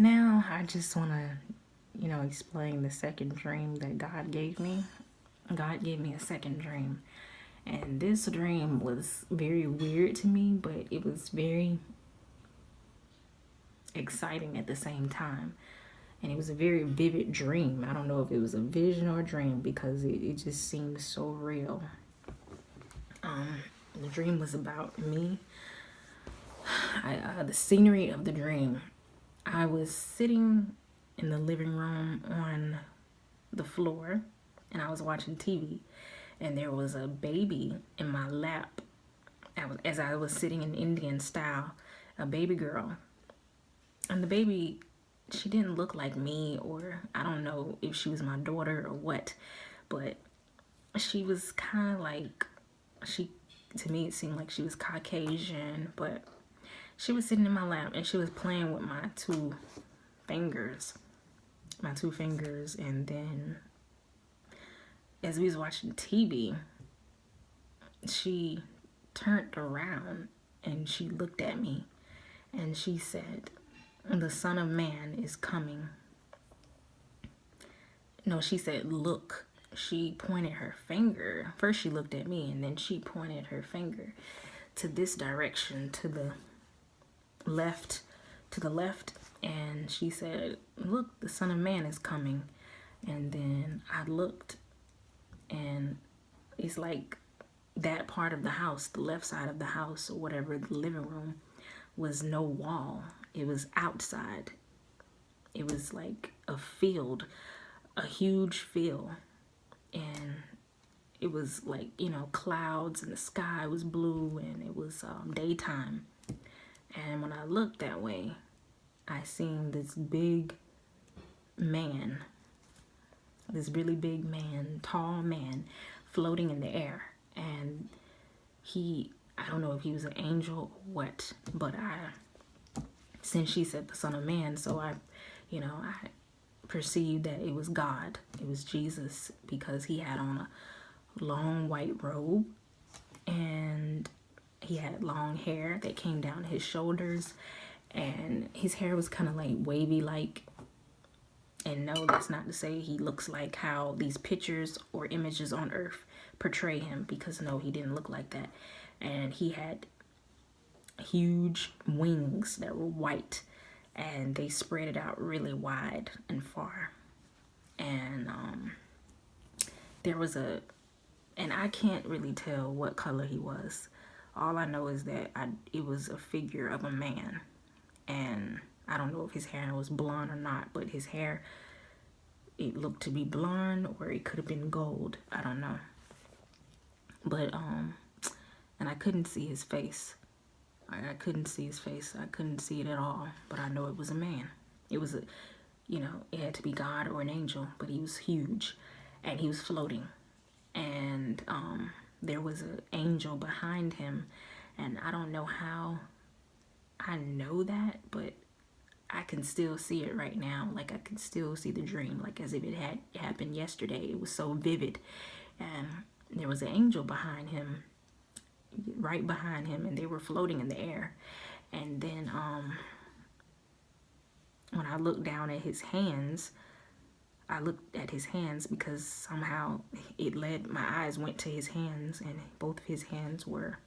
Now, I just want to, explain the second dream that God gave me. God gave me a second dream. And this dream was very weird to me, but it was very exciting at the same time. And it was a very vivid dream. I don't know if it was a vision or a dream because it just seemed so real. The dream was about me. The scenery of the dream, I was sitting in the living room on the floor and I was watching TV, and there was a baby in my lap. As I was sitting in Indian style, a baby girl. And the baby, she didn't look like me, or I don't know if she was my daughter or what, but she was kind of like, she, to me, it seemed like she was Caucasian, but she was sitting in my lap and she was playing with fingers, my two fingers. And then as we was watching TV, she turned around and she looked at me and she said, "The Son of Man is coming." No, she said, "Look." She pointed her finger. First she looked at me and then she pointed her finger to this direction, left to the left, and she said, "Look, the Son of Man is coming." And then I looked, and it's like that part of the house, the left side of the house or whatever, the living room, was no wall. It was outside. It was like a field, a huge field. And it was like, clouds, and the sky was blue, and it was daytime. And when I looked that way, I seen this big man, this really big man, tall man, floating in the air. And I don't know if he was an angel or what, but since she said the Son of Man, so I perceived that it was God. It was Jesus, because he had on a long white robe and he had long hair that came down his shoulders, and his hair was kind of like wavy like. And no, that's not to say he looks like how these pictures or images on earth portray him, because no, he didn't look like that. And he had huge wings that were white, and they spread it out really wide and far. And there was and I can't really tell what color he was. All I know is that it was a figure of a man. And I don't know if his hair was blonde or not, but his hair, it looked to be blonde, or it could have been gold. I don't know. But and I couldn't see his face. I couldn't see his face. I couldn't see it at all. But I know it was a man. It was it had to be God or an angel, but he was huge, and he was floating. And there was an angel behind him, and I don't know how I know that, but I can still see it right now. Like, I can still see the dream, like as if it had happened yesterday. It was so vivid. And there was an angel behind him, right behind him, and they were floating in the air. And then when I looked down at his hands, I looked at his hands because somehow my eyes went to his hands, and both of his hands were,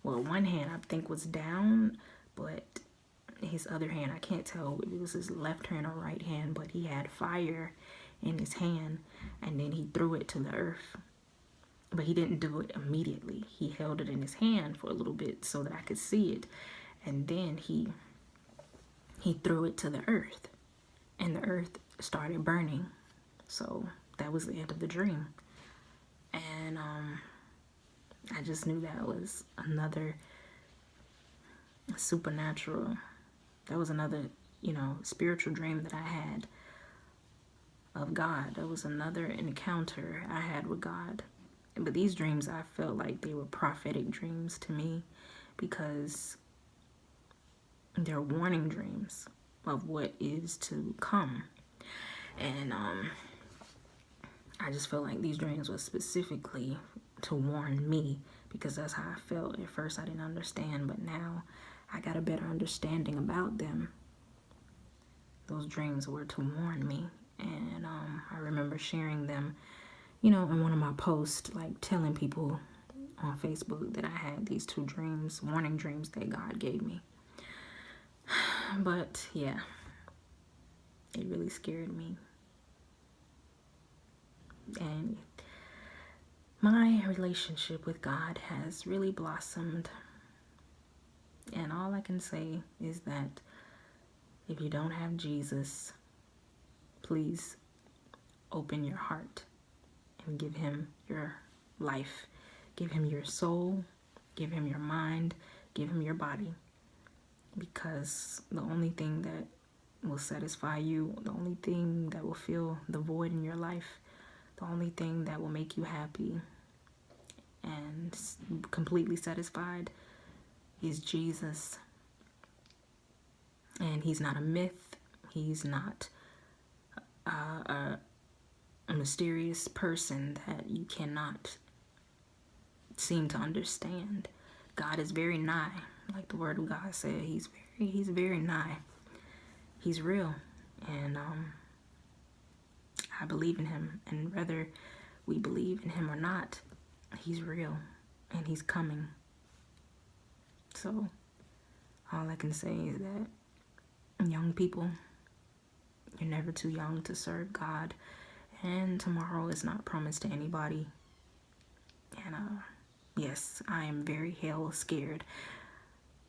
well, one hand I think was down, but his other hand, I can't tell if it was his left hand or right hand, but he had fire in his hand, and then he threw it to the earth. But he didn't do it immediately. He held it in his hand for a little bit so that I could see it, and then he threw it to the earth, and the earth started burning. So that was the end of the dream. And I just knew that was another supernatural, that was another spiritual dream that I had of God. That was another encounter I had with God. But these dreams, I felt like they were prophetic dreams to me, because they're warning dreams of what is to come. And I just felt like these dreams were specifically to warn me, because that's how I felt. At first I didn't understand, but now I got a better understanding about them. Those dreams were to warn me. And I remember sharing them, you know, in one of my posts, like telling people on Facebook that I had these 2 dreams, warning dreams that God gave me. But yeah, it really scared me. And my relationship with God has really blossomed. And all I can say is that if you don't have Jesus, please open your heart and give him your life. Give him your soul. Give him your mind. Give him your body. Because the only thing that will satisfy you, the only thing that will fill the void in your life, the only thing that will make you happy and completely satisfied is Jesus. And he's not a myth. He's not a mysterious person that you cannot seem to understand. God is very nigh. Like the word of God said, he's very nigh. He's real. And I believe in him. And whether we believe in him or not, he's real. And he's coming. So all I can say is that young people, you're never too young to serve God. And tomorrow is not promised to anybody. And yes, I am very hell scared.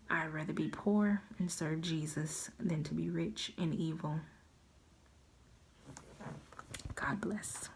I'd rather be poor and serve Jesus than to be rich and evil. God bless.